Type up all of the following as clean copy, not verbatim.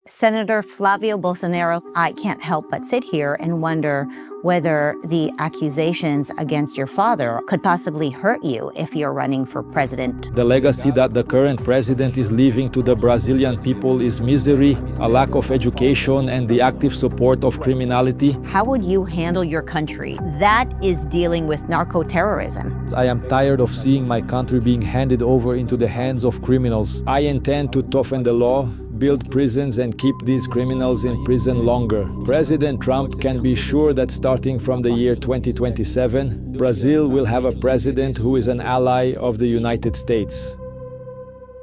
Senator Flávio Bolsonaro, I can't help but sit here and wonder whether the accusations against your father could possibly hurt you if you're running for president. The legacy that the current president is leaving to the Brazilian people is misery, a lack of education, and the active support of criminality. How would you handle your country? That is dealing with narco-terrorism. I am tired of seeing my country being handed over into the hands of criminals. I intend to toughen the law, build prisons, and keep these criminals in prison longer. President Trump can be sure that starting from the year 2027, Brazil will have a president who is an ally of the United States.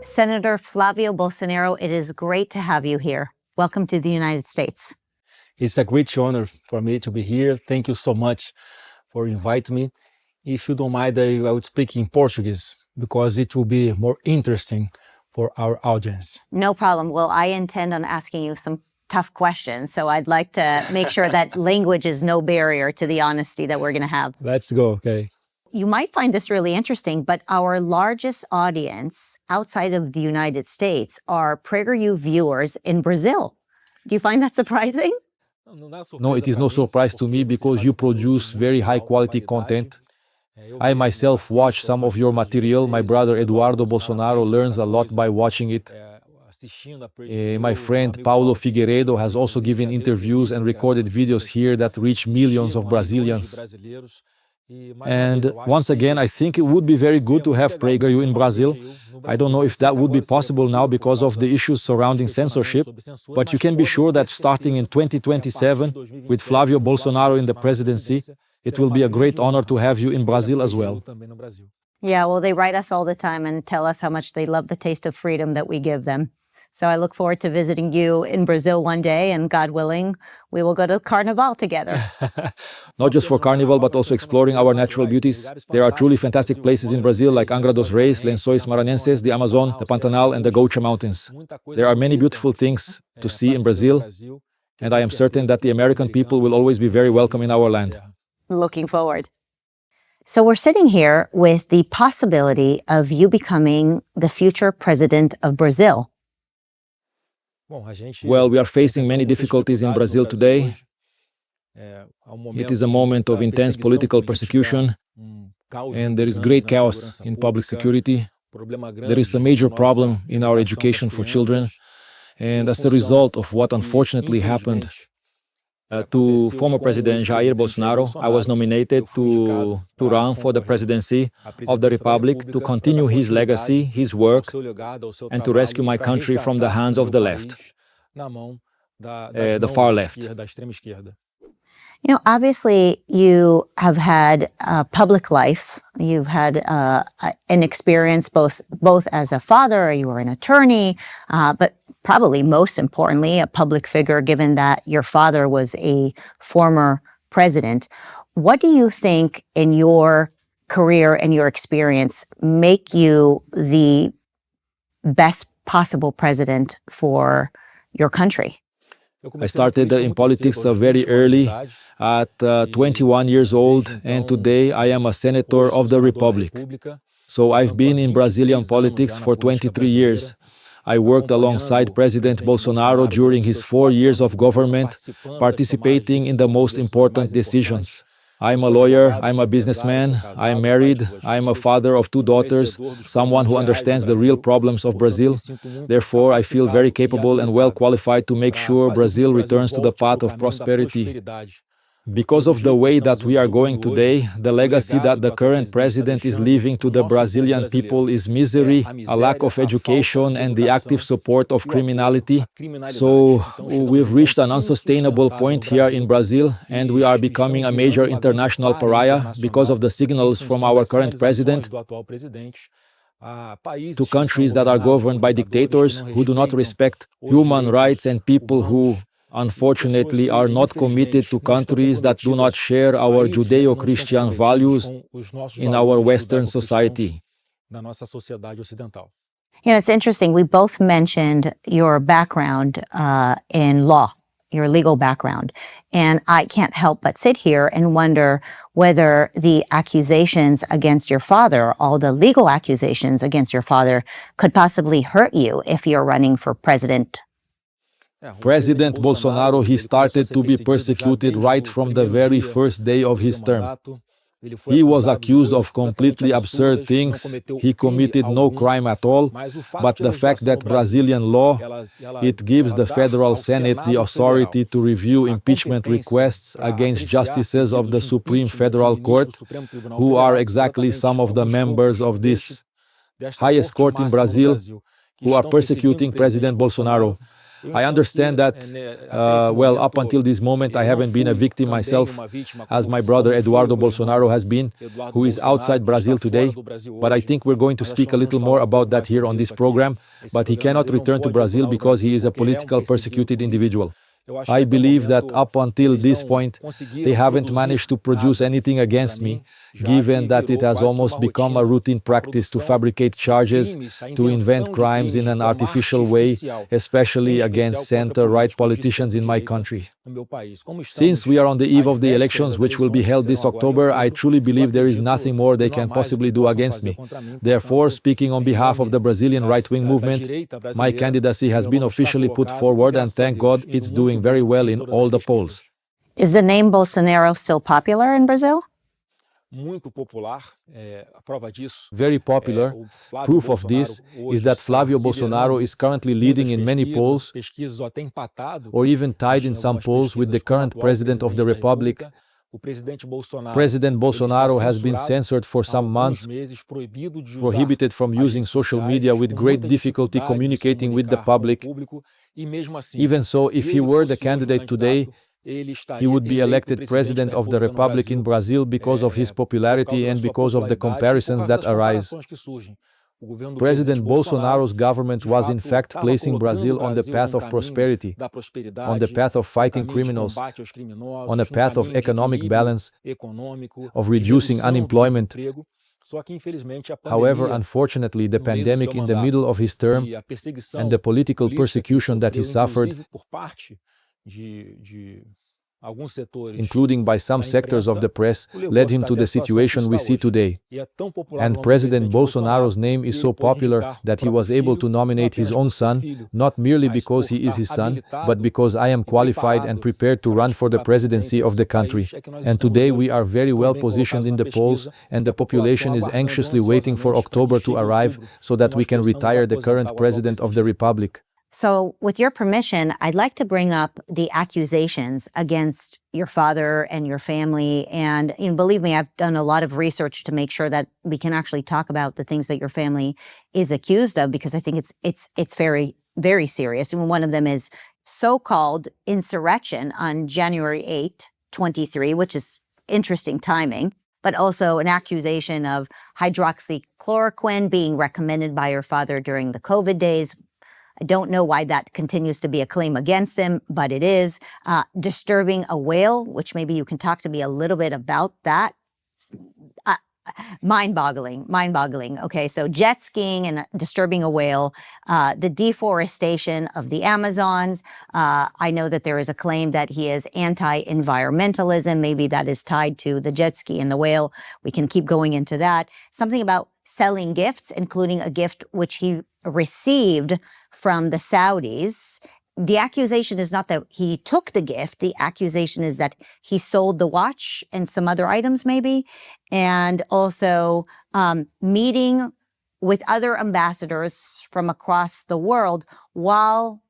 Senator Flávio Bolsonaro, it is great to have you here. Welcome to the United States. It's a great honor for me to be here. Thank you so much for inviting me. If you don't mind, I would speak in Portuguese because it will be more interesting for our audience. No problem. Well, I intend on asking you some tough questions, so I'd like to make sure that language is no barrier to the honesty that we're going to have. Let's go, okay. You might find this really interesting, but our largest audience outside of the United States are PragerU viewers in Brazil. Do you find that surprising? No, it is no surprise to me because you produce very high-quality content. I myself watch some of your material. My brother Eduardo Bolsonaro learns a lot by watching it. My friend Paulo Figueiredo has also given interviews and recorded videos here that reach millions of Brazilians. And once again, I think it would be very good to have PragerU in Brazil. I don't know if that would be possible now because of the issues surrounding censorship, but you can be sure that starting in 2027, with Flávio Bolsonaro in the presidency, it will be a great honor to have you in Brazil as well. Yeah, well, they write us all the time and tell us how much they love the taste of freedom that we give them. So I look forward to visiting you in Brazil one day, and God willing, we will go to Carnival together. Not just for Carnival, but also exploring our natural beauties. There are truly fantastic places in Brazil like Angra dos Reis, Lençóis Maranhenses, the Amazon, the Pantanal, and the Gaúcha Mountains. There are many beautiful things to see in Brazil, and I am certain that the American people will always be very welcome in our land. Looking forward. So we're sitting here with the possibility of you becoming the future president of Brazil. Well, we are facing many difficulties in Brazil today. It is a moment of intense political persecution, and there is great chaos in public security. There is a major problem in our education for children, and as a result of what unfortunately happened to former President Jair Bolsonaro, I was nominated to run for the presidency of the Republic to continue his legacy, his work, and to rescue my country from the hands of the left, the far left. You know, obviously, you have had a public life. You've had an experience both as a father, you were an attorney, but probably most importantly, a public figure, given that your father was a former president. What do you think in your career and your experience make you the best possible president for your country? I started in politics very early, at 21 years old, and today I am a senator of the Republic. So I've been in Brazilian politics for 23 years. I worked alongside President Bolsonaro during his 4 years of government, participating in the most important decisions. I'm a lawyer, I'm a businessman, I'm married, I'm a father of 2 daughters, someone who understands the real problems of Brazil. Therefore, I feel very capable and well qualified to make sure Brazil returns to the path of prosperity. Because of the way that we are going today, the legacy that the current president is leaving to the Brazilian people is misery, a lack of education, and the active support of criminality. So we've reached an unsustainable point here in Brazil, and we are becoming a major international pariah because of the signals from our current president to countries that are governed by dictators who do not respect human rights and people who unfortunately are not committed to countries that do not share our Judeo-Christian values in our Western society. You know, it's interesting. We both mentioned your background in law, your legal background. And I can't help but sit here and wonder whether the accusations against your father, all the legal accusations against your father, could possibly hurt you if you're running for president. President Bolsonaro, he started to be persecuted right from the very first day of his term. He was accused of completely absurd things. He committed no crime at all, but the fact that Brazilian law, it gives the Federal Senate the authority to review impeachment requests against justices of the Supreme Federal Court, who are exactly some of the members of this highest court in Brazil, who are persecuting President Bolsonaro. I understand that, well, up until this moment, I haven't been a victim myself, as my brother Eduardo Bolsonaro has been, who is outside Brazil today. But I think we're going to speak a little more about that here on this program. But he cannot return to Brazil because he is a political persecuted individual. I believe that up until this point, they haven't managed to produce anything against me, given that it has almost become a routine practice to fabricate charges, to invent crimes in an artificial way, especially against center-right politicians in my country. Since we are on the eve of the elections, which will be held this October, I truly believe there is nothing more they can possibly do against me. Therefore, speaking on behalf of the Brazilian right-wing movement, my candidacy has been officially put forward, and thank God it's doing very well in all the polls. Is the name Bolsonaro still popular in Brazil? Very popular. Proof of this is that Flávio Bolsonaro is currently leading in many polls, or even tied in some polls with the current President of the Republic. President Bolsonaro has been censored for some months, prohibited from using social media, with great difficulty communicating with the public. Even so, if he were the candidate today, he would be elected President of the Republic in Brazil because of his popularity and because of the comparisons that arise. President Bolsonaro's government was in fact placing Brazil on the path of prosperity, on the path of fighting criminals, on a path of economic balance, of reducing unemployment. However, unfortunately, the pandemic in the middle of his term and the political persecution that he suffered, including by some sectors of the press, led him to the situation we see today. And President Bolsonaro's name is so popular that he was able to nominate his own son, not merely because he is his son, but because I am qualified and prepared to run for the presidency of the country. And today we are very well positioned in the polls, and the population is anxiously waiting for October to arrive so that we can retire the current president of the Republic. So, with your permission, I'd like to bring up the accusations against your father and your family. And believe me, I've done a lot of research to make sure that we can actually talk about the things that your family is accused of, because I think it's very, very serious. And one of them is so-called insurrection on January 8, 23, which is interesting timing, but also an accusation of hydroxychloroquine being recommended by your father during the COVID days. I don't know why that continues to be a claim against him, but it is. Disturbing a whale, which maybe you can talk to me a little bit about that. Mind-boggling. Okay, so jet skiing and disturbing a whale, the deforestation of the Amazons. I know that there is a claim that he is anti-environmentalism. Maybe that is tied to the jet ski and the whale. We can keep going into that. Something about selling gifts, including a gift which he received from the Saudis. The accusation is not that he took the gift. The accusation is that he sold the watch and some other items maybe. And also meeting with other ambassadors from across the world while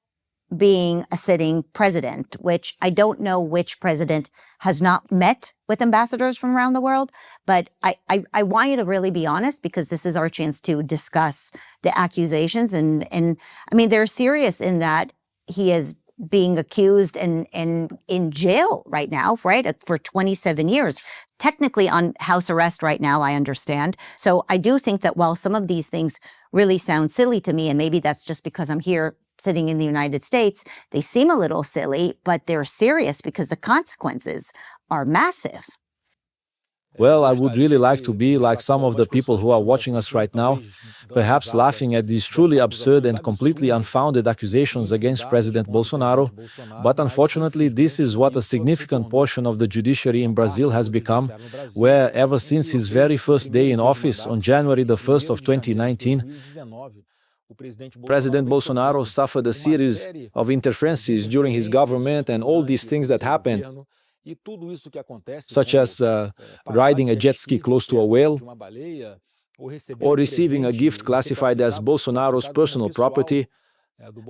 being a sitting president, which I don't know which president has not met with ambassadors from around the world. But I want you to really be honest, because this is our chance to discuss the accusations. And I mean, they're serious in that he is being accused and in jail right now, right, for 27 years. Technically on house arrest right now, I understand. So I do think that while some of these things really sound silly to me, and maybe that's just because I'm here sitting in the United States, they seem a little silly, but they're serious because the consequences are massive. Well, I would really like to be like some of the people who are watching us right now, perhaps laughing at these truly absurd and completely unfounded accusations against President Bolsonaro. But unfortunately, this is what a significant portion of the judiciary in Brazil has become, where ever since his very first day in office on January the 1st of 2019, President Bolsonaro suffered a series of interferences during his government and all these things that happened, such as riding a jet ski close to a whale, or receiving a gift classified as Bolsonaro's personal property.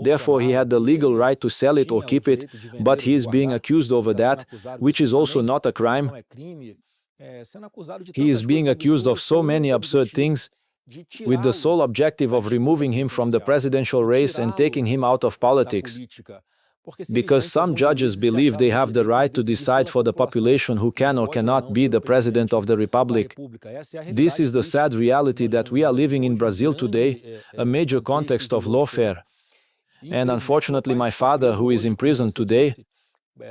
Therefore, he had the legal right to sell it or keep it, but he is being accused over that, which is also not a crime. He is being accused of so many absurd things, with the sole objective of removing him from the presidential race and taking him out of politics. Because some judges believe they have the right to decide for the population who can or cannot be the president of the republic. This is the sad reality that we are living in Brazil today, a major context of lawfare. And unfortunately, my father, who is in prison today,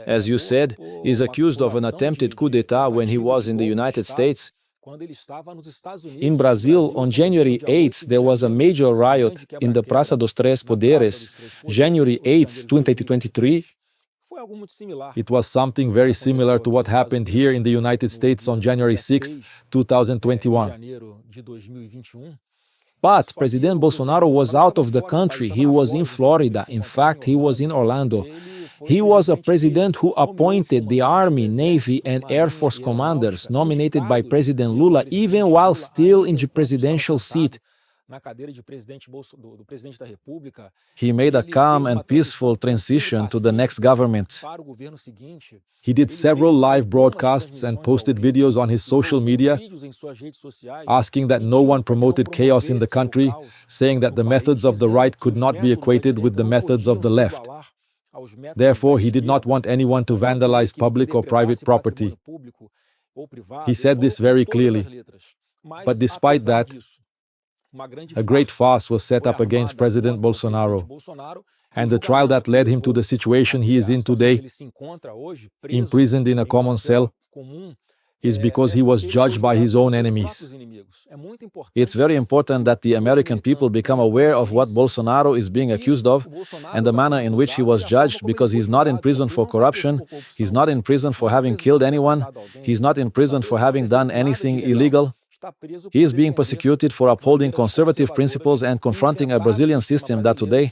as you said, is accused of an attempted coup d'etat when he was in the United States. In Brazil, on January 8th, there was a major riot in the Praça dos Três Poderes. January 8th, 2023. It was something very similar to what happened here in the United States on January 6th, 2021. But President Bolsonaro was out of the country. He was in Florida. In fact, he was in Orlando. He was a president who appointed the Army, Navy, and Air Force commanders nominated by President Lula even while still in the presidential seat. He made a calm and peaceful transition to the next government. He did several live broadcasts and posted videos on his social media, asking that no one promoted chaos in the country, saying that the methods of the right could not be equated with the methods of the left. Therefore, he did not want anyone to vandalize public or private property. He said this very clearly. But despite that, a great farce was set up against President Bolsonaro, and the trial that led him to the situation he is in today, imprisoned in a common cell, is because he was judged by his own enemies. It's very important that the American people become aware of what Bolsonaro is being accused of and the manner in which he was judged, because he's not in prison for corruption, he's not in prison for having killed anyone, he's not in prison for having done anything illegal. He is being persecuted for upholding conservative principles and confronting a Brazilian system that today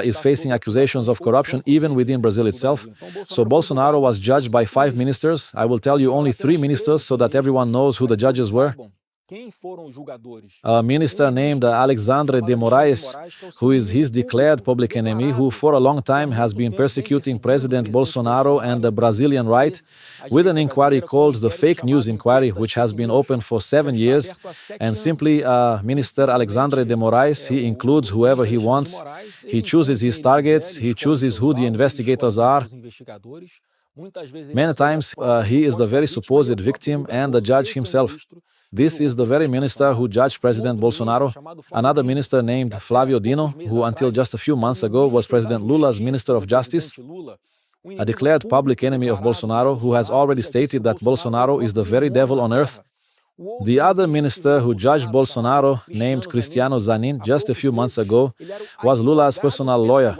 is facing accusations of corruption even within Brazil itself. So Bolsonaro was judged by 5 ministers. I will tell you only 3 ministers so that everyone knows who the judges were. A minister named Alexandre de Moraes, who is his declared public enemy, who for a long time has been persecuting President Bolsonaro and the Brazilian right, with an inquiry called the Fake News Inquiry, which has been open for 7 years. And simply Minister Alexandre de Moraes, he includes whoever he wants, he chooses his targets, he chooses who the investigators are. Many times he is the very supposed victim and the judge himself. This is the very minister who judged President Bolsonaro. Another minister named Flávio Dino, who until just a few months ago was President Lula's Minister of Justice, a declared public enemy of Bolsonaro, who has already stated that Bolsonaro is the very devil on earth. The other minister who judged Bolsonaro, named Cristiano Zanin, just a few months ago, was Lula's personal lawyer.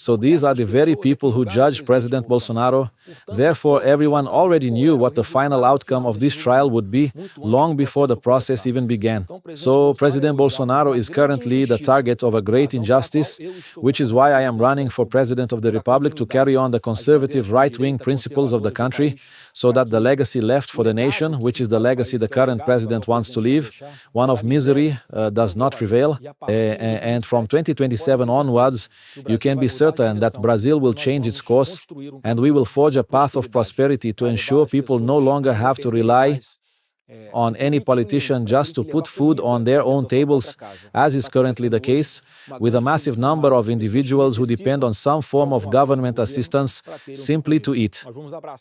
So these are the very people who judged President Bolsonaro. Therefore, everyone already knew what the final outcome of this trial would be long before the process even began. So President Bolsonaro is currently the target of a great injustice, which is why I am running for President of the Republic to carry on the conservative right-wing principles of the country, so that the legacy left for the nation, which is the legacy the current president wants to leave, one of misery, does not prevail. And from 2027 onwards, you can be certain that Brazil will change its course, and we will forge a path of prosperity to ensure people no longer have to rely on any politician just to put food on their own tables, as is currently the case, with a massive number of individuals who depend on some form of government assistance simply to eat.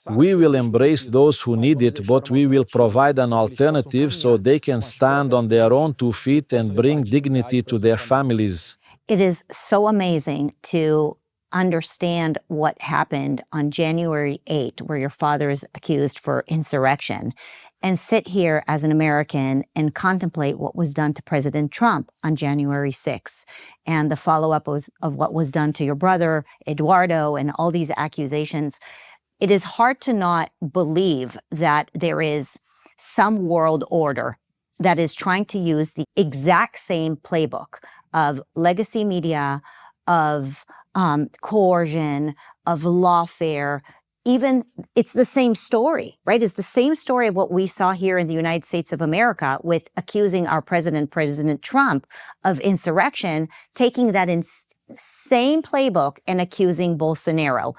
We will embrace those who need it, but we will provide an alternative so they can stand on their own 2 feet and bring dignity to their families. It is so amazing to understand what happened on January 8th, where your father is accused for insurrection, and sit here as an American and contemplate what was done to President Trump on January 6th, and the follow-up of what was done to your brother, Eduardo, and all these accusations. It is hard to not believe that there is some world order that is trying to use the exact same playbook of legacy media, of coercion, of lawfare. Even it's the same story, right? It's the same story of what we saw here in the United States of America with accusing our president, President Trump, of insurrection, taking that same playbook and accusing Bolsonaro.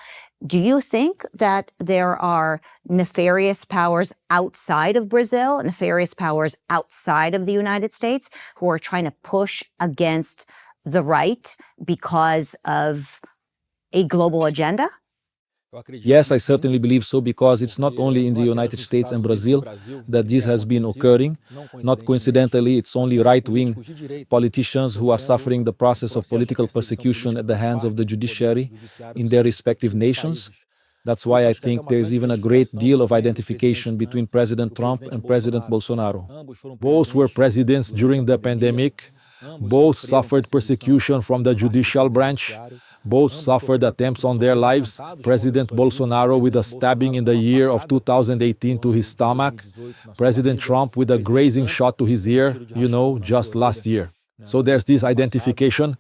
Do you think that there are nefarious powers outside of Brazil, nefarious powers outside of the United States who are trying to push against the right because of a global agenda? Yes, I certainly believe so, because it's not only in the United States and Brazil that this has been occurring. Not coincidentally, it's only right-wing politicians who are suffering the process of political persecution at the hands of the judiciary in their respective nations. That's why I think there's even a great deal of identification between President Trump and President Bolsonaro. Both were presidents during the pandemic. Both suffered persecution from the judicial branch. Both suffered attempts on their lives. President Bolsonaro with a stabbing in the year of 2018 to his stomach. President Trump with a grazing shot to his ear, just last year. So there's this identification,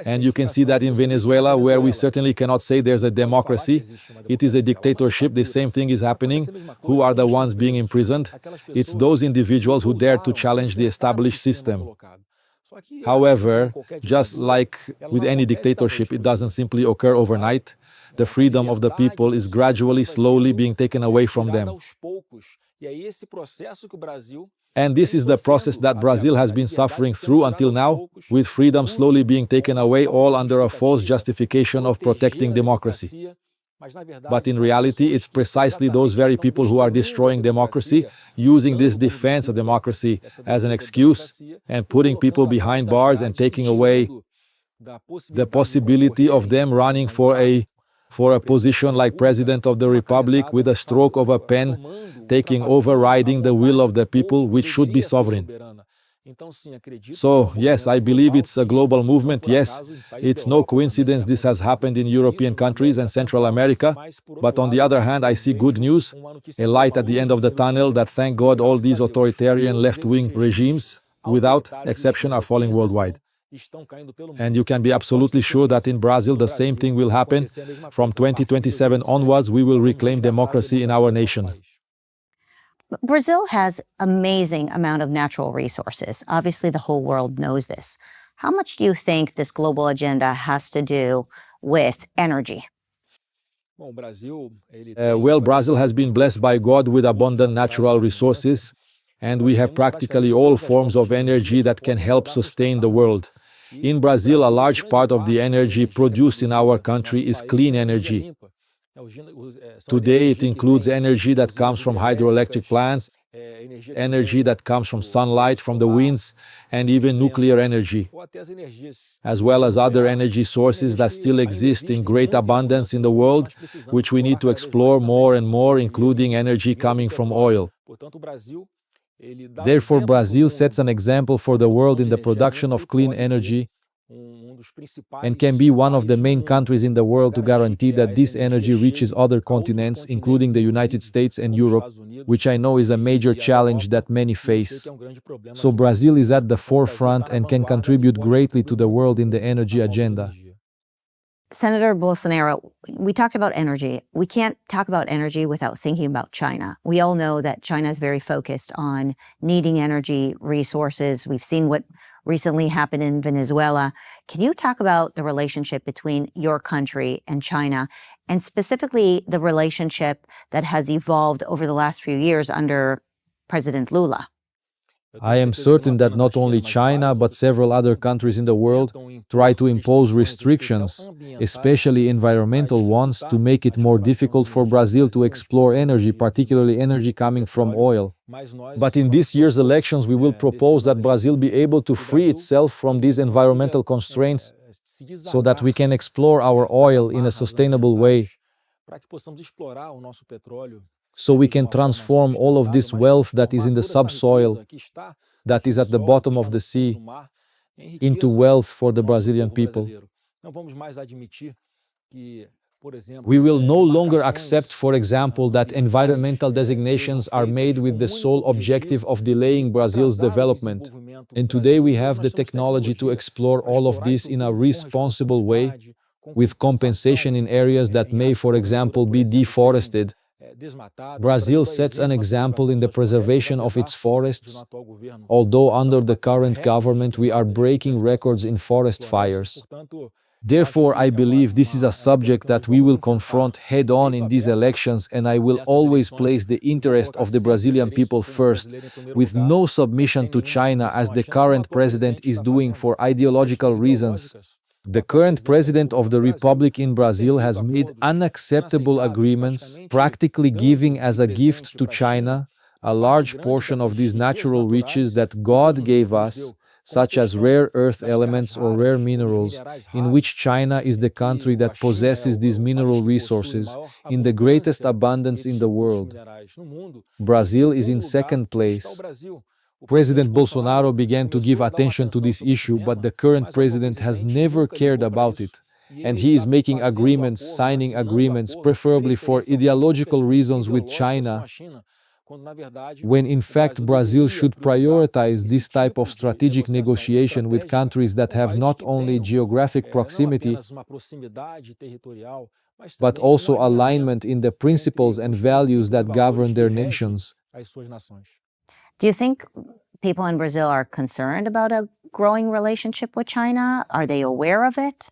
and you can see that in Venezuela, where we certainly cannot say there's a democracy. It is a dictatorship. The same thing is happening. Who are the ones being imprisoned? It's those individuals who dare to challenge the established system. However, just like with any dictatorship, it doesn't simply occur overnight. The freedom of the people is gradually, slowly being taken away from them. And this is the process that Brazil has been suffering through until now, with freedom slowly being taken away, all under a false justification of protecting democracy. But in reality, it's precisely those very people who are destroying democracy, using this defense of democracy as an excuse, and putting people behind bars and taking away the possibility of them running for a position like President of the Republic with a stroke of a pen, overriding the will of the people, which should be sovereign. So, yes, I believe it's a global movement. Yes, it's no coincidence this has happened in European countries and Central America. But on the other hand, I see good news, a light at the end of the tunnel, that thank God all these authoritarian left-wing regimes, without exception, are falling worldwide. And you can be absolutely sure that in Brazil the same thing will happen. From 2027 onwards, we will reclaim democracy in our nation. Brazil has amazing amount of natural resources. Obviously, the whole world knows this. How much do you think this global agenda has to do with energy? Well, Brazil has been blessed by God with abundant natural resources, and we have practically all forms of energy that can help sustain the world. In Brazil, a large part of the energy produced in our country is clean energy. Today, it includes energy that comes from hydroelectric plants, energy that comes from sunlight, from the winds, and even nuclear energy, as well as other energy sources that still exist in great abundance in the world, which we need to explore more and more, including energy coming from oil. Therefore, Brazil sets an example for the world in the production of clean energy, and can be one of the main countries in the world to guarantee that this energy reaches other continents, including the United States and Europe, which I know is a major challenge that many face. So Brazil is at the forefront and can contribute greatly to the world in the energy agenda. Senator Bolsonaro, we talked about energy. We can't talk about energy without thinking about China. We all know that China is very focused on needing energy resources. We've seen what recently happened in Venezuela. Can you talk about the relationship between your country and China, and specifically the relationship that has evolved over the last few years under President Lula? I am certain that not only China, but several other countries in the world try to impose restrictions, especially environmental ones, to make it more difficult for Brazil to explore energy, particularly energy coming from oil. But in this year's elections, we will propose that Brazil be able to free itself from these environmental constraints so that we can explore our oil in a sustainable way, so we can transform all of this wealth that is in the subsoil, that is at the bottom of the sea, into wealth for the Brazilian people. We will no longer accept, for example, that environmental designations are made with the sole objective of delaying Brazil's development. And today we have the technology to explore all of this in a responsible way, with compensation in areas that may, for example, be deforested. Brazil sets an example in the preservation of its forests, although under the current government we are breaking records in forest fires. Therefore, I believe this is a subject that we will confront head-on in these elections, and I will always place the interest of the Brazilian people first, with no submission to China as the current president is doing for ideological reasons. The current president of the Republic in Brazil has made unacceptable agreements, practically giving as a gift to China a large portion of these natural riches that God gave us, such as rare earth elements or rare minerals, in which China is the country that possesses these mineral resources in the greatest abundance in the world. Brazil is in second place. President Bolsonaro began to give attention to this issue, but the current president has never cared about it. And he is making agreements, signing agreements, preferably for ideological reasons with China, when in fact Brazil should prioritize this type of strategic negotiation with countries that have not only geographic proximity, but also alignment in the principles and values that govern their nations. Do you think people in Brazil are concerned about a growing relationship with China? Are they aware of it?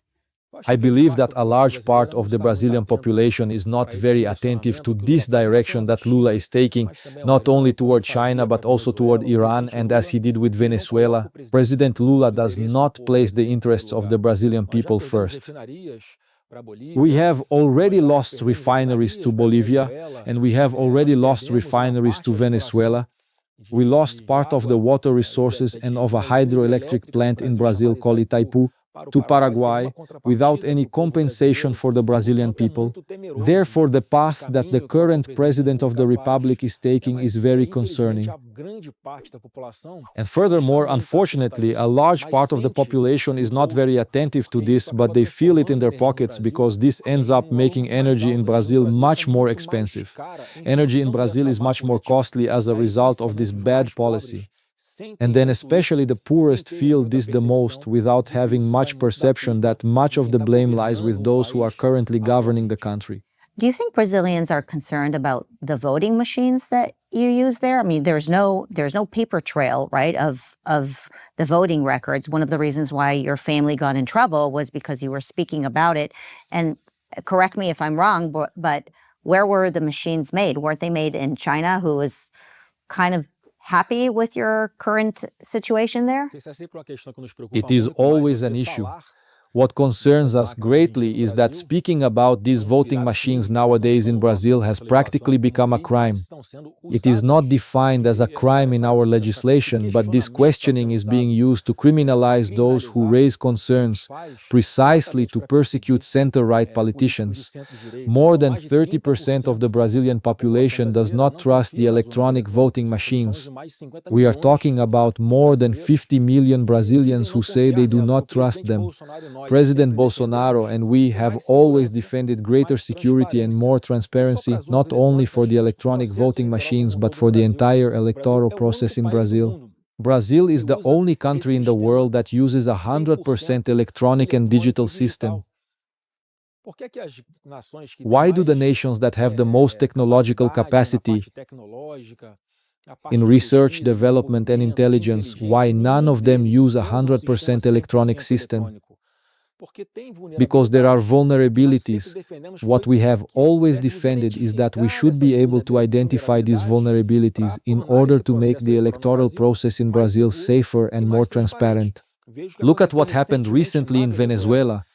I believe that a large part of the Brazilian population is not very attentive to this direction that Lula is taking, not only toward China but also toward Iran, and as he did with Venezuela. President Lula does not place the interests of the Brazilian people first. We have already lost refineries to Bolivia, and we have already lost refineries to Venezuela. We lost part of the water resources and of a hydroelectric plant in Brazil called Itaipu to Paraguay without any compensation for the Brazilian people. Therefore, the path that the current president of the Republic is taking is very concerning. And furthermore, unfortunately, a large part of the population is not very attentive to this, but they feel it in their pockets because this ends up making energy in Brazil much more expensive. Energy in Brazil is much more costly as a result of this bad policy. And then especially the poorest feel this the most without having much perception that much of the blame lies with those who are currently governing the country. Do you think Brazilians are concerned about the voting machines that you use there? I mean, there's no paper trail, right, of the voting records. One of the reasons why your family got in trouble was because you were speaking about it. And correct me if I'm wrong, but where were the machines made? Weren't they made in China, who was kind of happy with your current situation there? It is always an issue. What concerns us greatly is that speaking about these voting machines nowadays in Brazil has practically become a crime. It is not defined as a crime in our legislation, but this questioning is being used to criminalize those who raise concerns, precisely to persecute center-right politicians. More than 30% of the Brazilian population does not trust the electronic voting machines. We are talking about more than 50 million Brazilians who say they do not trust them. President Bolsonaro and we have always defended greater security and more transparency, not only for the electronic voting machines, but for the entire electoral process in Brazil. Brazil is the only country in the world that uses 100% electronic and digital system. Why do the nations that have the most technological capacity in research, development, and intelligence, why none of them use 100% electronic system? Because there are vulnerabilities. What we have always defended is that we should be able to identify these vulnerabilities in order to make the electoral process in Brazil safer and more transparent. Look at what happened recently in Venezuela.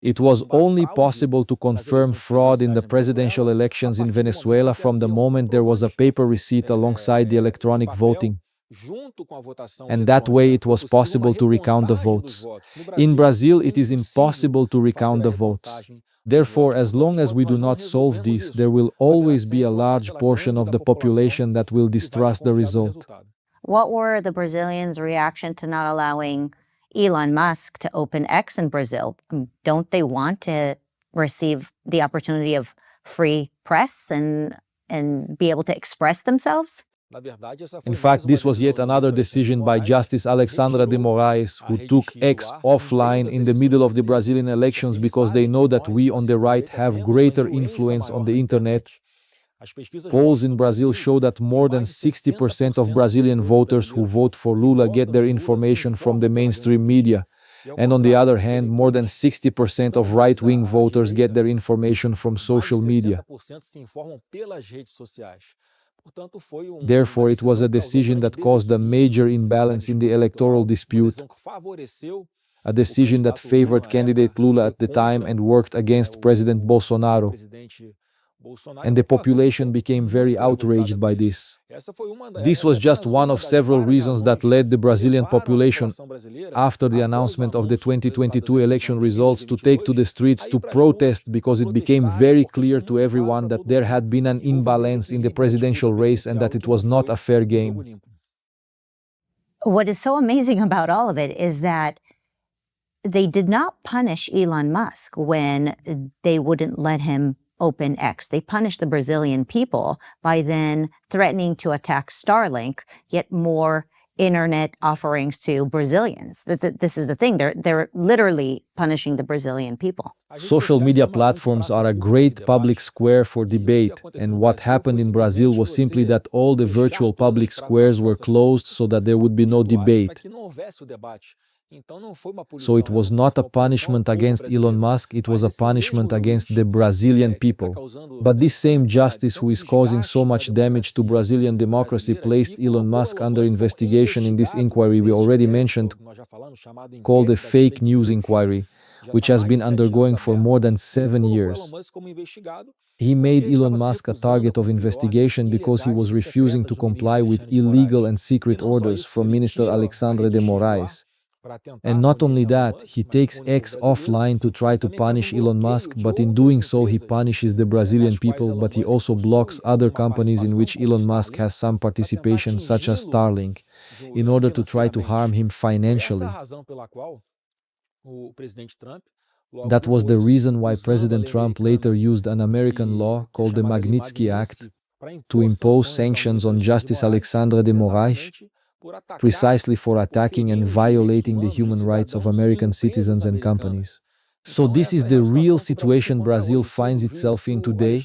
It was only possible to confirm fraud in the presidential elections in Venezuela from the moment there was a paper receipt alongside the electronic voting. And that way it was possible to recount the votes. In Brazil, it is impossible to recount the votes. Therefore, as long as we do not solve this, there will always be a large portion of the population that will distrust the result. What were the Brazilians' reaction to not allowing Elon Musk to open X in Brazil? Don't they want to receive the opportunity of free press and be able to express themselves? In fact, this was yet another decision by Justice Alexandra de Moraes, who took X offline in the middle of the Brazilian elections because they know that we on the right have greater influence on the internet. Polls in Brazil show that more than 60% of Brazilian voters who vote for Lula get their information from the mainstream media. And on the other hand, more than 60% of right-wing voters get their information from social media. Therefore, it was a decision that caused a major imbalance in the electoral dispute, a decision that favored candidate Lula at the time and worked against President Bolsonaro. And the population became very outraged by this. This was just one of several reasons that led the Brazilian population, after the announcement of the 2022 election results, to take to the streets to protest, because it became very clear to everyone that there had been an imbalance in the presidential race and that it was not a fair game. What is so amazing about all of it is that they did not punish Elon Musk when they wouldn't let him open X. They punished the Brazilian people by then threatening to attack Starlink, yet more internet offerings to Brazilians. This is the thing. They're literally punishing the Brazilian people. Social media platforms are a great public square for debate, and what happened in Brazil was simply that all the virtual public squares were closed so that there would be no debate. So it was not a punishment against Elon Musk, it was a punishment against the Brazilian people. But this same justice who is causing so much damage to Brazilian democracy placed Elon Musk under investigation in this inquiry we already mentioned, called a fake news inquiry, which has been undergoing for more than 7 years. He made Elon Musk a target of investigation because he was refusing to comply with illegal and secret orders from Minister Alexandre de Moraes. And not only that, he takes X offline to try to punish Elon Musk, but in doing so he punishes the Brazilian people, but he also blocks other companies in which Elon Musk has some participation, such as Starlink, in order to try to harm him financially. That was the reason why President Trump later used an American law called the Magnitsky Act to impose sanctions on Justice Alexandre de Moraes, precisely for attacking and violating the human rights of American citizens and companies. So this is the real situation Brazil finds itself in today.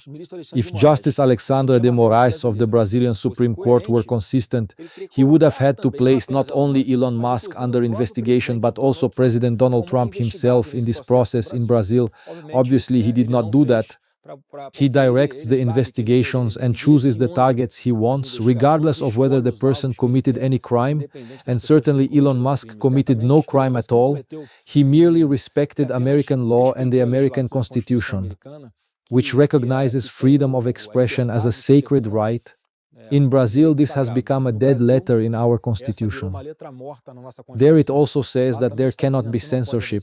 If Justice Alexandre de Moraes of the Brazilian Supreme Court were consistent, he would have had to place not only Elon Musk under investigation but also President Donald Trump himself in this process in Brazil. Obviously, he did not do that. He directs the investigations and chooses the targets he wants, regardless of whether the person committed any crime, and certainly Elon Musk committed no crime at all. He merely respected American law and the American Constitution, which recognizes freedom of expression as a sacred right. In Brazil, this has become a dead letter in our Constitution. There it also says that there cannot be censorship,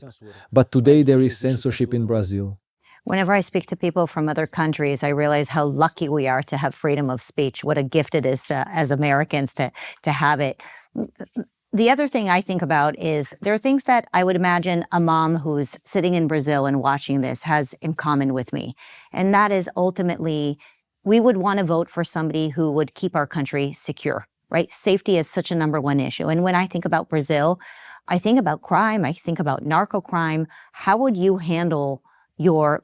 but today there is censorship in Brazil. Whenever I speak to people from other countries, I realize how lucky we are to have freedom of speech, what a gift it is as Americans to have it. The other thing I think about is there are things that I would imagine a mom who's sitting in Brazil and watching this has in common with me. And that is ultimately, we would want to vote for somebody who would keep our country secure, right? Safety is such a #1 issue. And when I think about Brazil, I think about crime, I think about narco crime. How would you handle your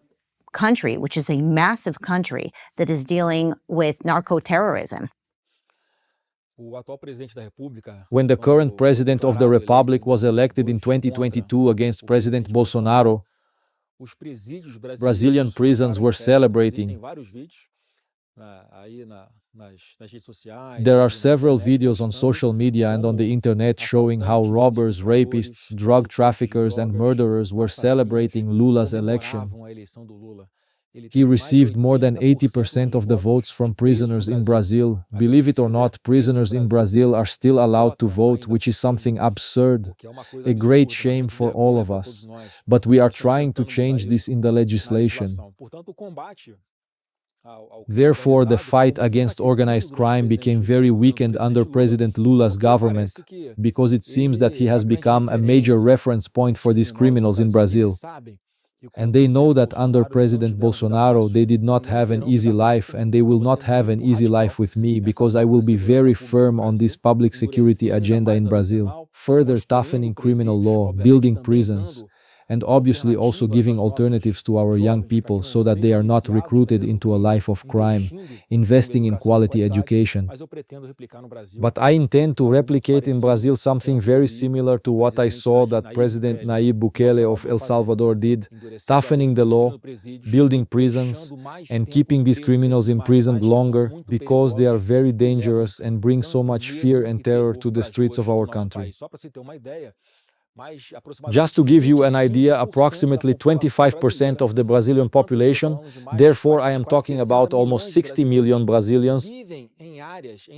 country, which is a massive country that is dealing with narco-terrorism? When the current president of the Republic was elected in 2022 against President Bolsonaro, Brazilian prisons were celebrating. There are several videos on social media and on the internet showing how robbers, rapists, drug traffickers, and murderers were celebrating Lula's election. He received more than 80% of the votes from prisoners in Brazil. Believe it or not, prisoners in Brazil are still allowed to vote, which is something absurd, a great shame for all of us. But we are trying to change this in the legislation. Therefore, the fight against organized crime became very weakened under President Lula's government, because it seems that he has become a major reference point for these criminals in Brazil. And they know that under President Bolsonaro, they did not have an easy life, and they will not have an easy life with me, because I will be very firm on this public security agenda in Brazil, further toughening criminal law, building prisons, and obviously also giving alternatives to our young people so that they are not recruited into a life of crime, investing in quality education. But I intend to replicate in Brazil something very similar to what I saw that President Nayib Bukele of El Salvador did, toughening the law, building prisons, and keeping these criminals imprisoned longer because they are very dangerous and bring so much fear and terror to the streets of our country. Just to give you an idea, approximately 25% of the Brazilian population, therefore I am talking about almost 60 million Brazilians,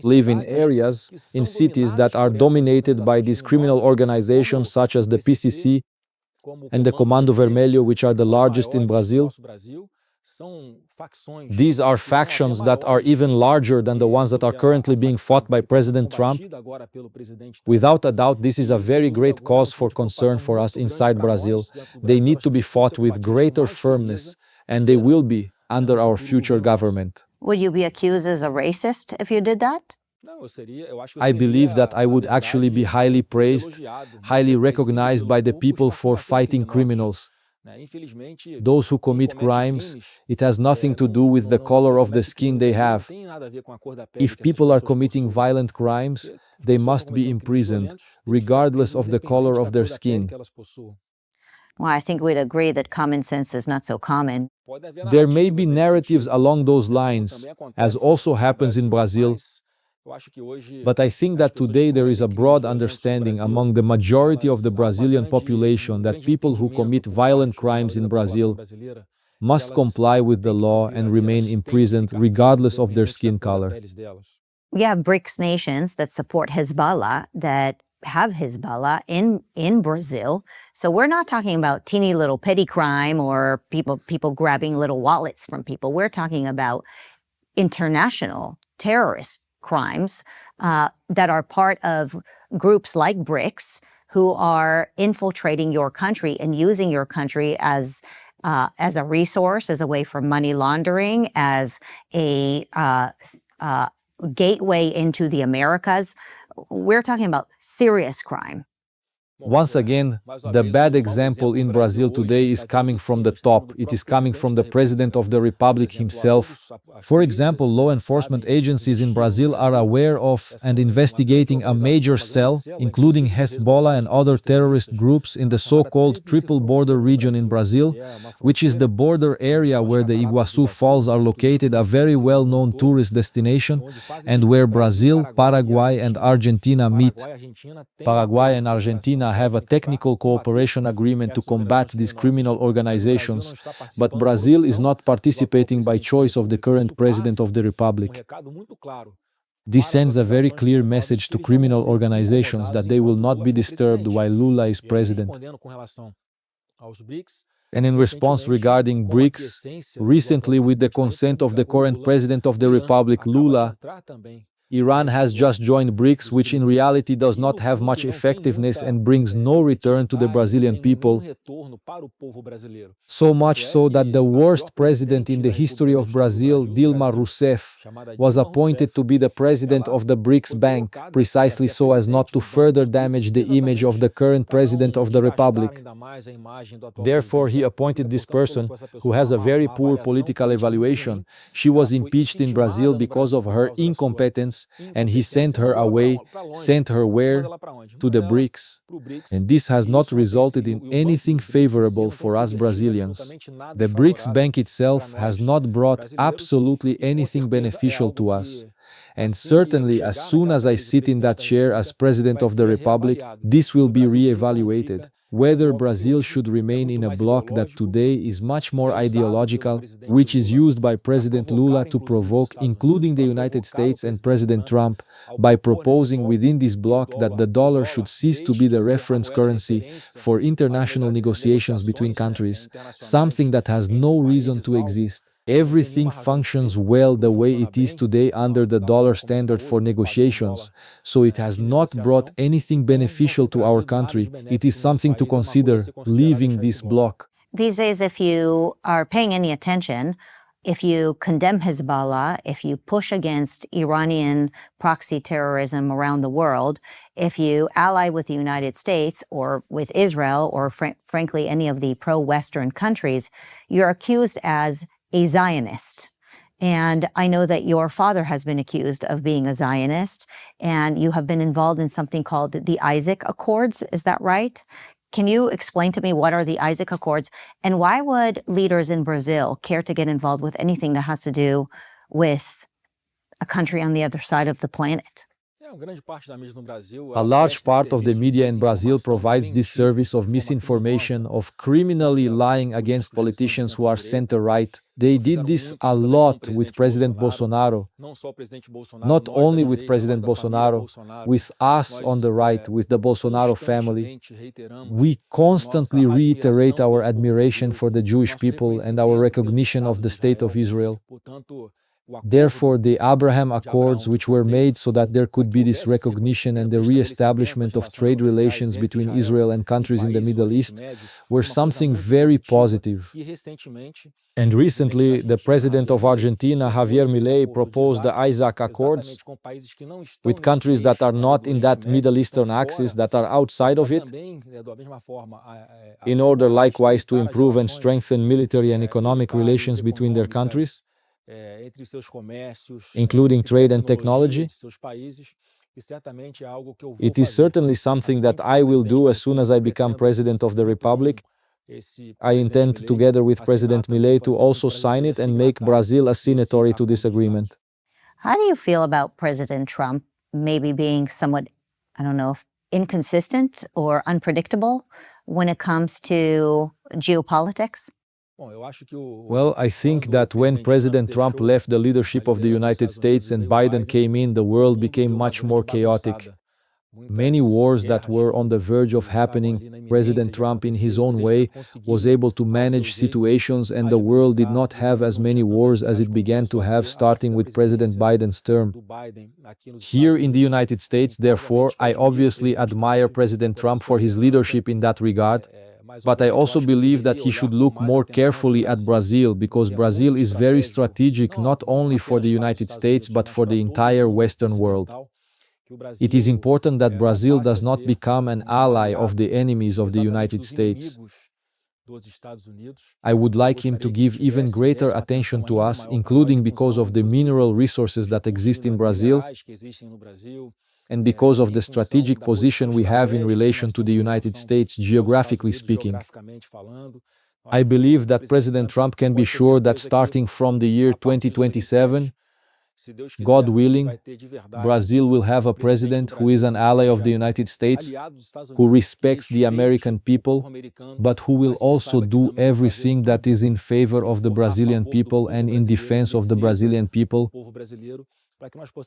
live in areas, in cities that are dominated by these criminal organizations such as the PCC and the Comando Vermelho, which are the largest in Brazil. These are factions that are even larger than the ones that are currently being fought by President Trump. Without a doubt, this is a very great cause for concern for us inside Brazil. They need to be fought with greater firmness, and they will be under our future government. Would you be accused as a racist if you did that? I believe that I would actually be highly praised, highly recognized by the people for fighting criminals. Those who commit crimes, it has nothing to do with the color of the skin they have. If people are committing violent crimes, they must be imprisoned, regardless of the color of their skin. Well, I think we'd agree that common sense is not so common. There may be narratives along those lines, as also happens in Brazil, but I think that today there is a broad understanding among the majority of the Brazilian population that people who commit violent crimes in Brazil must comply with the law and remain imprisoned regardless of their skin color. We have BRICS nations that support Hezbollah, that have Hezbollah in Brazil. So we're not talking about teeny little petty crime or people grabbing little wallets from people. We're talking about international terrorist crimes that are part of groups like BRICS who are infiltrating your country and using your country as a resource, as a way for money laundering, as a gateway into the Americas. We're talking about serious crime. Once again, the bad example in Brazil today is coming from the top. It is coming from the President of the Republic himself. For example, law enforcement agencies in Brazil are aware of and investigating a major cell, including Hezbollah and other terrorist groups in the so-called triple border region in Brazil, which is the border area where the Iguaçu Falls are located, a very well-known tourist destination, and where Brazil, Paraguay, and Argentina meet. Paraguay and Argentina have a technical cooperation agreement to combat these criminal organizations, but Brazil is not participating by choice of the current President of the Republic. This sends a very clear message to criminal organizations that they will not be disturbed while Lula is president. And in response regarding BRICS, recently with the consent of the current President of the Republic, Lula, Iran has just joined BRICS, which in reality does not have much effectiveness and brings no return to the Brazilian people, so much so that the worst president in the history of Brazil, Dilma Rousseff, was appointed to be the president of the BRICS Bank, precisely so as not to further damage the image of the current president of the Republic. Therefore, he appointed this person, who has a very poor political evaluation. She was impeached in Brazil because of her incompetence, and he sent her away. Sent her where? To the BRICS. And this has not resulted in anything favorable for us Brazilians. The BRICS Bank itself has not brought absolutely anything beneficial to us. And certainly, as soon as I sit in that chair as President of the Republic, this will be re-evaluated. Whether Brazil should remain in a bloc that today is much more ideological, which is used by President Lula to provoke, including the United States and President Trump, by proposing within this bloc that the dollar should cease to be the reference currency for international negotiations between countries, something that has no reason to exist. Everything functions well the way it is today under the dollar standard for negotiations, so it has not brought anything beneficial to our country. It is something to consider leaving this bloc. These days, if you are paying any attention, if you condemn Hezbollah, if you push against Iranian proxy terrorism around the world, if you ally with the United States or with Israel or frankly any of the pro-Western countries, you're accused as a Zionist. And I know that your father has been accused of being a Zionist, and you have been involved in something called the Isaac Accords. Is that right? Can you explain to me what are the Isaac Accords, and why would leaders in Brazil care to get involved with anything that has to do with a country on the other side of the planet? A large part of the media in Brazil provides this service of misinformation, of criminally lying against politicians who are center-right. They did this a lot with President Bolsonaro, not only with President Bolsonaro, with us on the right, with the Bolsonaro family. We constantly reiterate our admiration for the Jewish people and our recognition of the State of Israel. Therefore, the Abraham Accords, which were made so that there could be this recognition and the re-establishment of trade relations between Israel and countries in the Middle East, were something very positive. And recently, the president of Argentina, Javier Milei, proposed the Isaac Accords with countries that are not in that Middle Eastern axis, that are outside of it, in order likewise to improve and strengthen military and economic relations between their countries, including trade and technology. It is certainly something that I will do as soon as I become President of the Republic. I intend, together with President Milei, to also sign it and make Brazil a signatory to this agreement. How do you feel about President Trump maybe being somewhat, I don't know, inconsistent or unpredictable when it comes to geopolitics? Well, I think that when President Trump left the leadership of the United States and Biden came in, the world became much more chaotic. Many wars that were on the verge of happening, President Trump, in his own way, was able to manage situations, and the world did not have as many wars as it began to have starting with President Biden's term. Here in the United States, therefore, I obviously admire President Trump for his leadership in that regard. But I also believe that he should look more carefully at Brazil, because Brazil is very strategic not only for the United States but for the entire Western world. It is important that Brazil does not become an ally of the enemies of the United States. I would like him to give even greater attention to us, including because of the mineral resources that exist in Brazil, and because of the strategic position we have in relation to the United States, geographically speaking. I believe that President Trump can be sure that starting from the year 2027, God willing, Brazil will have a president who is an ally of the United States, who respects the American people, but who will also do everything that is in favor of the Brazilian people and in defense of the Brazilian people,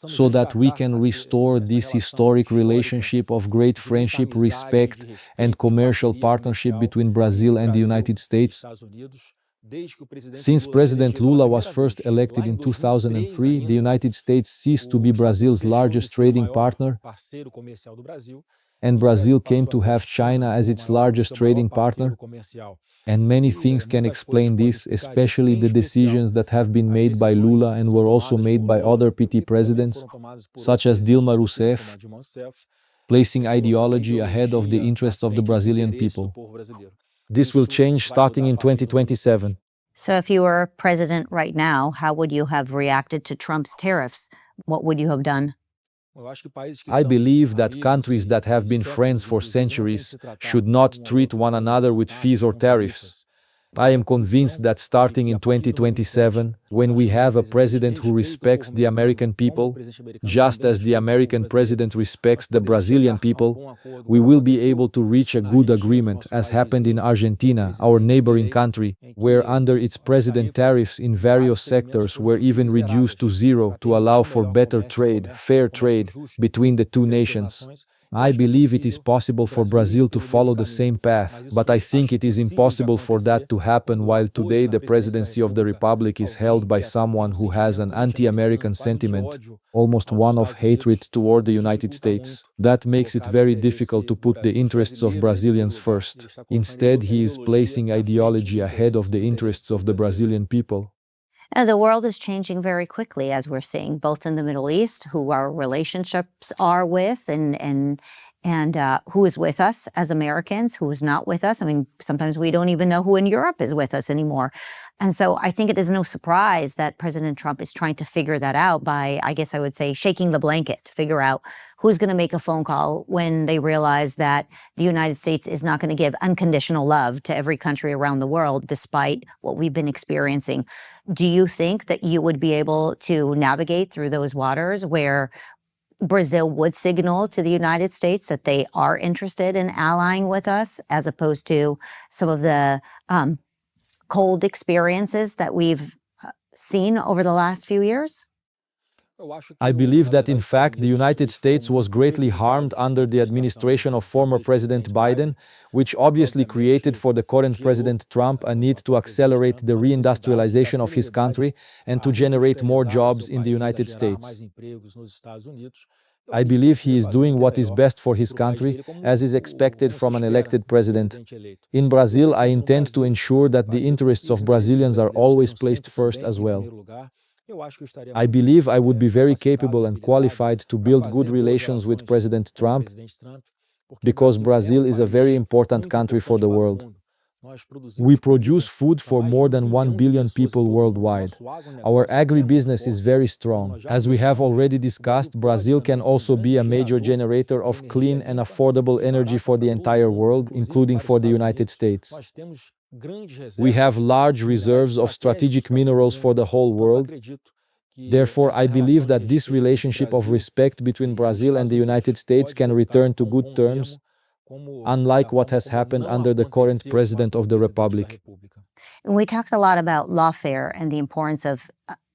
so that we can restore this historic relationship of great friendship, respect, and commercial partnership between Brazil and the United States. Since President Lula was first elected in 2003, the United States ceased to be Brazil's largest trading partner, and Brazil came to have China as its largest trading partner. And many things can explain this, especially the decisions that have been made by Lula and were also made by other PT presidents, such as Dilma Rousseff, placing ideology ahead of the interests of the Brazilian people. This will change starting in 2027. So if you were president right now, how would you have reacted to Trump's tariffs? What would you have done? I believe that countries that have been friends for centuries should not treat one another with fees or tariffs. I am convinced that starting in 2027, when we have a president who respects the American people, just as the American president respects the Brazilian people, we will be able to reach a good agreement, as happened in Argentina, our neighboring country, where under its president tariffs in various sectors were even reduced to zero to allow for better trade, fair trade, between the two nations. I believe it is possible for Brazil to follow the same path, but I think it is impossible for that to happen while today the presidency of the Republic is held by someone who has an anti-American sentiment, almost one of hatred toward the United States. That makes it very difficult to put the interests of Brazilians first. Instead, he is placing ideology ahead of the interests of the Brazilian people. And the world is changing very quickly, as we're seeing, both in the Middle East, who our relationships are with, and who is with us as Americans, who is not with us. I mean, sometimes we don't even know who in Europe is with us anymore. And so I think it is no surprise that President Trump is trying to figure that out by, I guess I would say, shaking the blanket to figure out who's going to make a phone call when they realize that the United States is not going to give unconditional love to every country around the world, despite what we've been experiencing. Do you think that you would be able to navigate through those waters where Brazil would signal to the United States that they are interested in allying with us, as opposed to some of the cold experiences that we've seen over the last few years? I believe that in fact the United States was greatly harmed under the administration of former President Biden, which obviously created for the current President Trump a need to accelerate the reindustrialization of his country and to generate more jobs in the United States. I believe he is doing what is best for his country, as is expected from an elected president. In Brazil, I intend to ensure that the interests of Brazilians are always placed first as well. I believe I would be very capable and qualified to build good relations with President Trump, because Brazil is a very important country for the world. We produce food for more than 1 billion people worldwide. Our agribusiness is very strong. As we have already discussed, Brazil can also be a major generator of clean and affordable energy for the entire world, including for the United States. We have large reserves of strategic minerals for the whole world. Therefore, I believe that this relationship of respect between Brazil and the United States can return to good terms, unlike what has happened under the current president of the Republic. And we talked a lot about lawfare and the importance of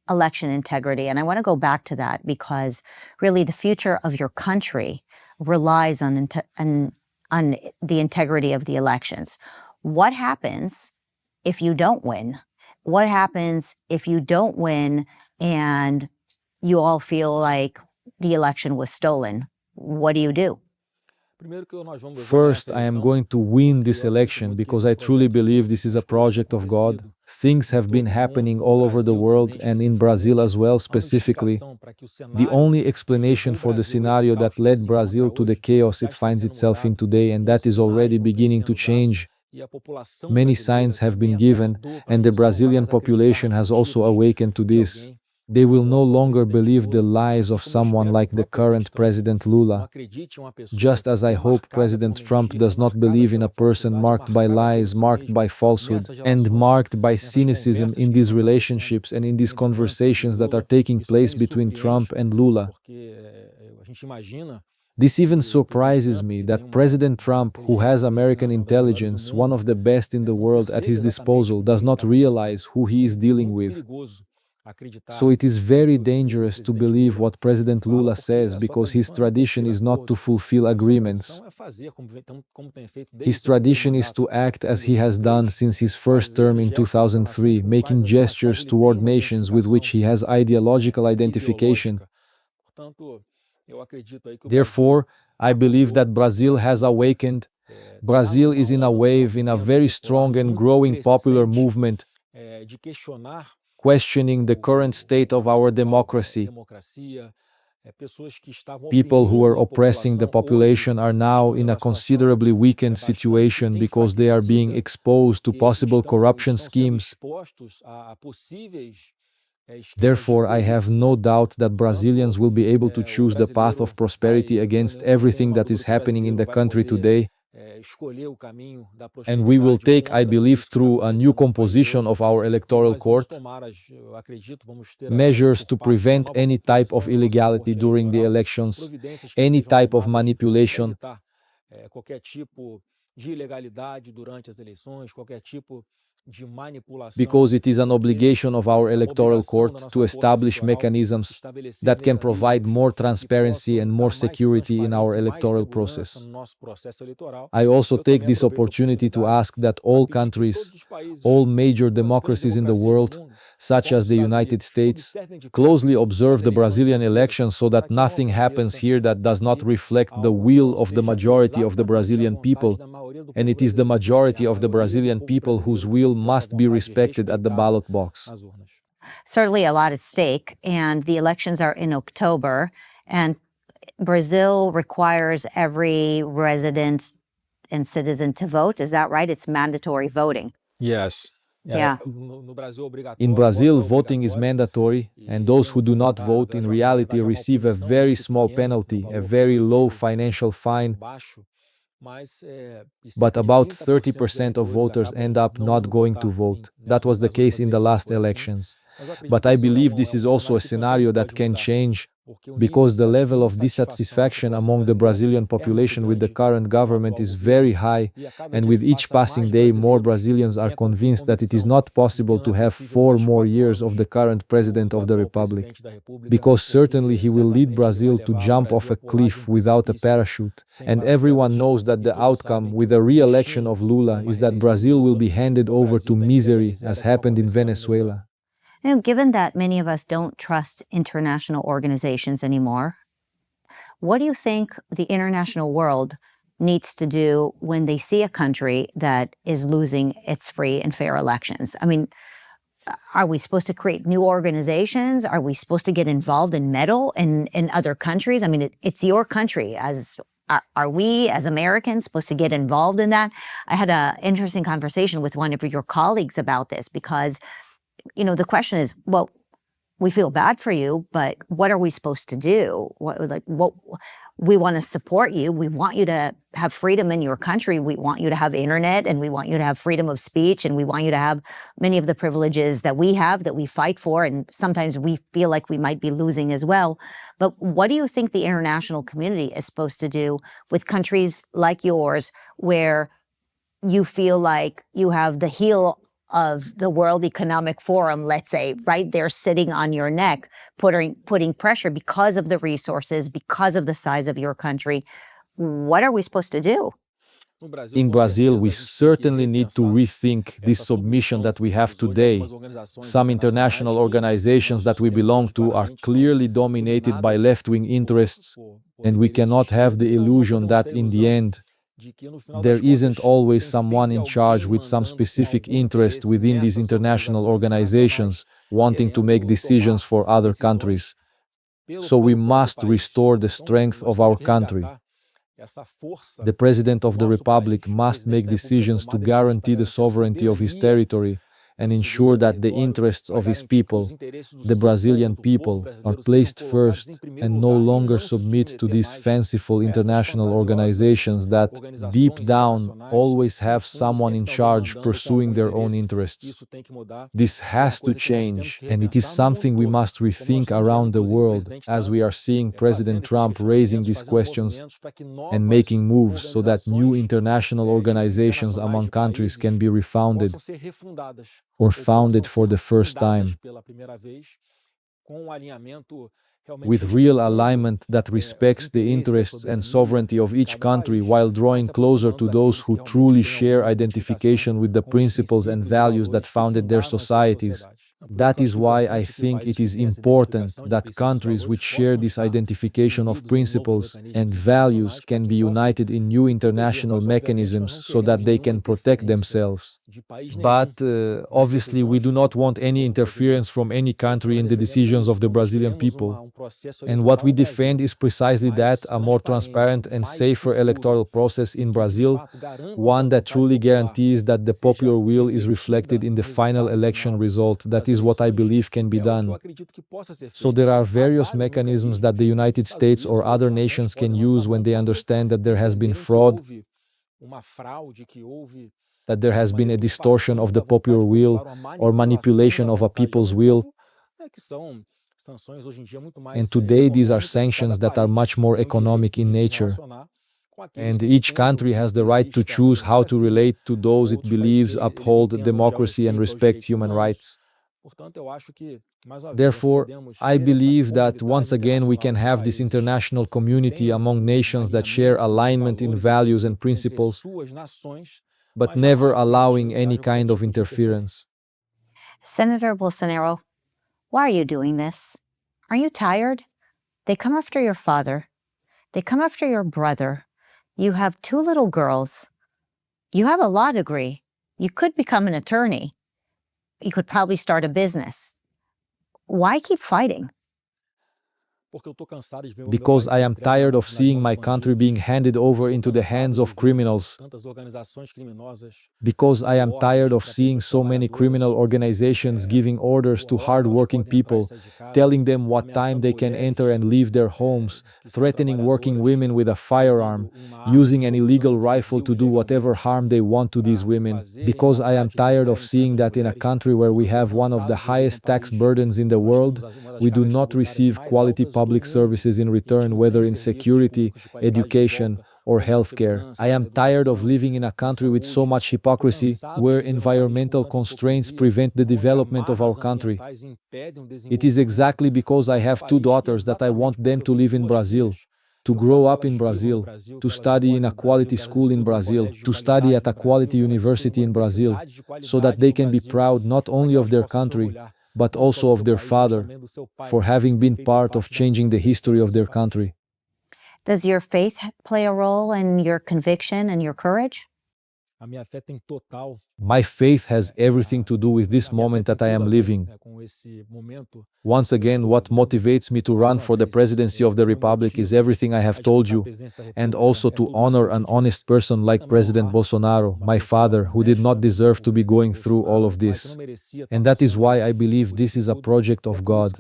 election integrity. And I want to go back to that because really the future of your country relies on the integrity of the elections. What happens if you don't win? What happens if you don't win and you all feel like the election was stolen? What do you do? First, I am going to win this election because I truly believe this is a project of God. Things have been happening all over the world and in Brazil as well specifically. The only explanation for the scenario that led Brazil to the chaos it finds itself in today, and that is already beginning to change. Many signs have been given, and the Brazilian population has also awakened to this. They will no longer believe the lies of someone like the current President Lula. Just as I hope President Trump does not believe in a person marked by lies, marked by falsehood, and marked by cynicism in these relationships and in these conversations that are taking place between Trump and Lula. This even surprises me that President Trump, who has American intelligence, one of the best in the world, at his disposal, does not realize who he is dealing with. So it is very dangerous to believe what President Lula says, because his tradition is not to fulfill agreements. His tradition is to act as he has done since his first term in 2003, making gestures toward nations with which he has ideological identification. Therefore, I believe that Brazil has awakened. Brazil is in a wave, in a very strong and growing popular movement, questioning the current state of our democracy. People who are oppressing the population are now in a considerably weakened situation because they are being exposed to possible corruption schemes. Therefore, I have no doubt that Brazilians will be able to choose the path of prosperity against everything that is happening in the country today. And we will take, I believe, through a new composition of our electoral court, measures to prevent any type of illegality during the elections, any type of manipulation, because it is an obligation of our electoral court to establish mechanisms that can provide more transparency and more security in our electoral process. I also take this opportunity to ask that all countries, all major democracies in the world, such as the United States, closely observe the Brazilian elections so that nothing happens here that does not reflect the will of the majority of the Brazilian people, and it is the majority of the Brazilian people whose will must be respected at the ballot box. Certainly a lot at stake, and the elections are in October, and Brazil requires every resident and citizen to vote. Is that right? It's mandatory voting. Yes. Yeah. In Brazil, voting is mandatory, and those who do not vote in reality receive a very small penalty, a very low financial fine, but about 30% of voters end up not going to vote. That was the case in the last elections. But I believe this is also a scenario that can change, because the level of dissatisfaction among the Brazilian population with the current government is very high, and with each passing day more Brazilians are convinced that it is not possible to have 4 more years of the current president of the republic, because certainly he will lead Brazil to jump off a cliff without a parachute, and everyone knows that the outcome with a re-election of Lula is that Brazil will be handed over to misery, as happened in Venezuela. Given that many of us don't trust international organizations anymore, what do you think the international world needs to do when they see a country that is losing its free and fair elections? I mean, are we supposed to create new organizations? Are we supposed to get involved and meddle in other countries? I mean, it's your country. Are we, as Americans, supposed to get involved in that? I had an interesting conversation with one of your colleagues about this because the question is, well, we feel bad for you, but what are we supposed to do? What we want to support you. We want you to have freedom in your country. We want you to have internet, and we want you to have freedom of speech, and we want you to have many of the privileges that we have, that we fight for, and sometimes we feel like we might be losing as well. But what do you think the international community is supposed to do with countries like yours, where you feel like you have the heel of the World Economic Forum, let's say, right there sitting on your neck, putting pressure because of the resources, because of the size of your country? What are we supposed to do? In Brazil, we certainly need to rethink this submission that we have today. Some international organizations that we belong to are clearly dominated by left-wing interests, and we cannot have the illusion that in the end, there isn't always someone in charge with some specific interest within these international organizations wanting to make decisions for other countries. So we must restore the strength of our country. The President of the Republic must make decisions to guarantee the sovereignty of his territory and ensure that the interests of his people, the Brazilian people, are placed first and no longer submit to these fanciful international organizations that, deep down, always have someone in charge pursuing their own interests. This has to change, and it is something we must rethink around the world, as we are seeing President Trump raising these questions and making moves so that new international organizations among countries can be refounded or founded for the first time, with real alignment that respects the interests and sovereignty of each country while drawing closer to those who truly share identification with the principles and values that founded their societies. That is why I think it is important that countries which share this identification of principles and values can be united in new international mechanisms so that they can protect themselves. But obviously we do not want any interference from any country in the decisions of the Brazilian people. And what we defend is precisely that, a more transparent and safer electoral process in Brazil, one that truly guarantees that the popular will is reflected in the final election result. That is what I believe can be done. So there are various mechanisms that the United States or other nations can use when they understand that there has been fraud, that there has been a distortion of the popular will or manipulation of a people's will. And today these are sanctions that are much more economic in nature. And each country has the right to choose how to relate to those it believes uphold democracy and respect human rights. Therefore, I believe that once again we can have this international community among nations that share alignment in values and principles, but never allowing any kind of interference. Senator Bolsonaro, why are you doing this? Are you tired? They come after your father. They come after your brother. You have 2 little girls. You have a law degree. You could become an attorney. You could probably start a business. Why keep fighting? Because I am tired of seeing my country being handed over into the hands of criminals. Because I am tired of seeing so many criminal organizations giving orders to hard-working people, telling them what time they can enter and leave their homes, threatening working women with a firearm, using an illegal rifle to do whatever harm they want to these women. Because I am tired of seeing that in a country where we have one of the highest tax burdens in the world, we do not receive quality public services in return, whether in security, education, or healthcare. I am tired of living in a country with so much hypocrisy, where environmental constraints prevent the development of our country. It is exactly because I have 2 daughters that I want them to live in Brazil, to grow up in Brazil, to study in a quality school in Brazil, to study at a quality university in Brazil, so that they can be proud not only of their country, but also of their father, for having been part of changing the history of their country. Does your faith play a role in your conviction and your courage? My faith has everything to do with this moment that I am living. Once again, what motivates me to run for the presidency of the Republic is everything I have told you, and also to honor an honest person like President Bolsonaro, my father, who did not deserve to be going through all of this. And that is why I believe this is a project of God.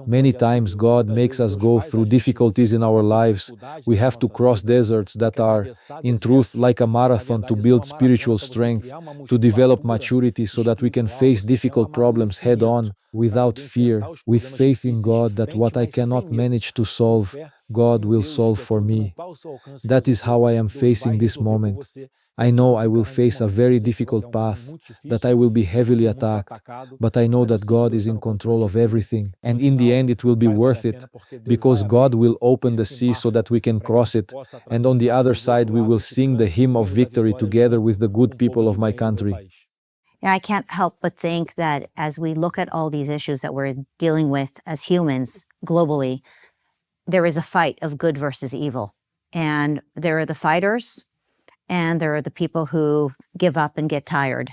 Many times God makes us go through difficulties in our lives. We have to cross deserts that are, in truth, like a marathon to build spiritual strength, to develop maturity so that we can face difficult problems head-on, without fear, with faith in God that what I cannot manage to solve, God will solve for me. That is how I am facing this moment. I know I will face a very difficult path, that I will be heavily attacked, but I know that God is in control of everything, and in the end it will be worth it, because God will open the sea so that we can cross it, and on the other side we will sing the hymn of victory together with the good people of my country. I can't help but think that as we look at all these issues that we're dealing with as humans globally, there is a fight of good versus evil. And there are the fighters, and there are the people who give up and get tired.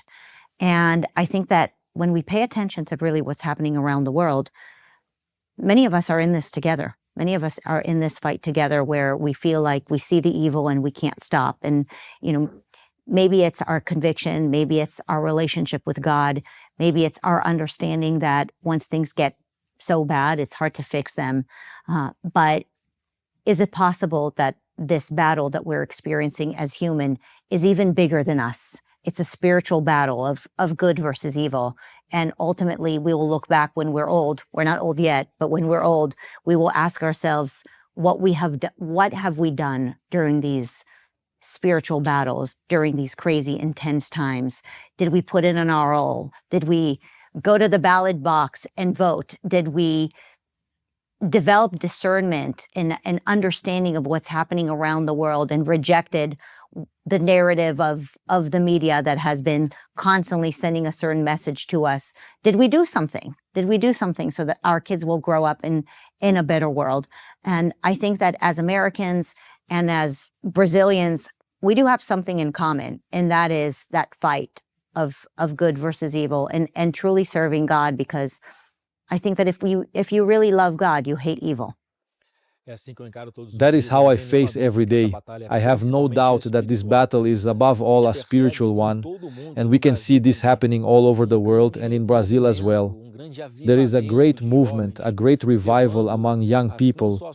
And I think that when we pay attention to really what's happening around the world, many of us are in this together. Many of us are in this fight together where we feel like we see the evil and we can't stop. And, maybe it's our conviction, maybe it's our relationship with God, maybe it's our understanding that once things get so bad, it's hard to fix them. But is it possible that this battle that we're experiencing as human is even bigger than us? It's a spiritual battle of good versus evil. And ultimately, we will look back when we're old. We're not old yet, but when we're old, we will ask ourselves what have we done during these spiritual battles, during these crazy, intense times? Did we put in an all? Did we go to the ballot box and vote? Did we develop discernment and an understanding of what's happening around the world and rejected the narrative of the media that has been constantly sending a certain message to us? Did we do something? Did we do something so that our kids will grow up in a better world? And I think that as Americans and as Brazilians, we do have something in common, and that is that fight of good versus evil and truly serving God, because I think that if you really love God, you hate evil. That is how I face every day. I have no doubt that this battle is above all a spiritual one, and we can see this happening all over the world and in Brazil as well. There is a great movement, a great revival among young people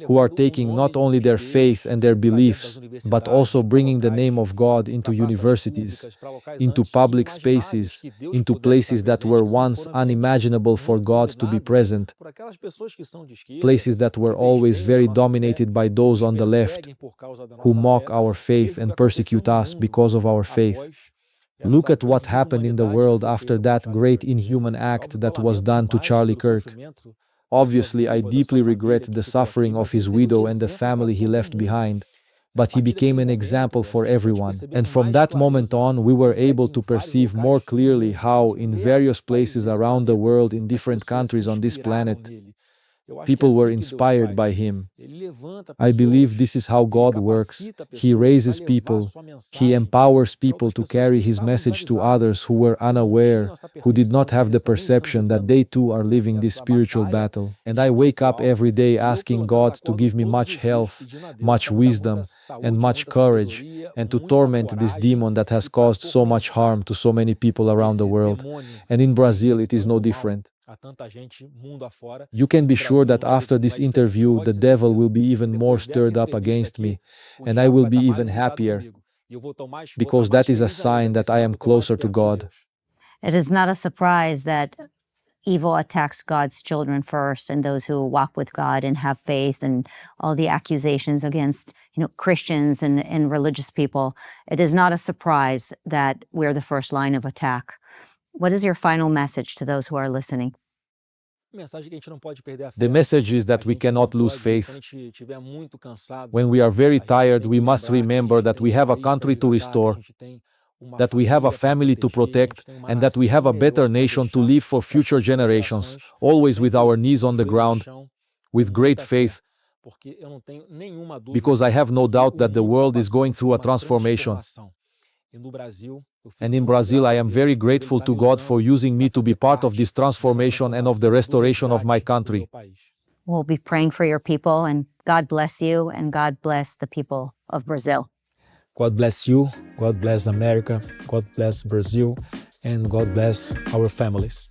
who are taking not only their faith and their beliefs, but also bringing the name of God into universities, into public spaces, into places that were once unimaginable for God to be present, places that were always very dominated by those on the left who mock our faith and persecute us because of our faith. Look at what happened in the world after that great inhuman act that was done to Charlie Kirk. Obviously, I deeply regret the suffering of his widow and the family he left behind, but he became an example for everyone. And from that moment on, we were able to perceive more clearly how, in various places around the world, in different countries on this planet, people were inspired by him. I believe this is how God works. He raises people. He empowers people to carry his message to others who were unaware, who did not have the perception that they too are living this spiritual battle. And I wake up every day asking God to give me much health, much wisdom, and much courage, and to torment this demon that has caused so much harm to so many people around the world. And in Brazil, it is no different. You can be sure that after this interview, the devil will be even more stirred up against me, and I will be even happier, because that is a sign that I am closer to God. It is not a surprise that evil attacks God's children first and those who walk with God and have faith, and all the accusations against, Christians and religious people. It is not a surprise that we're the first line of attack. What is your final message to those who are listening? The message is that we cannot lose faith. When we are very tired, we must remember that we have a country to restore, that we have a family to protect, and that we have a better nation to leave for future generations, always with our knees on the ground, with great faith, because I have no doubt that the world is going through a transformation. And in Brazil, I am very grateful to God for using me to be part of this transformation and of the restoration of my country. We'll be praying for your people, and God bless you, and God bless the people of Brazil. God bless you, God bless America, God bless Brazil, and God bless our families.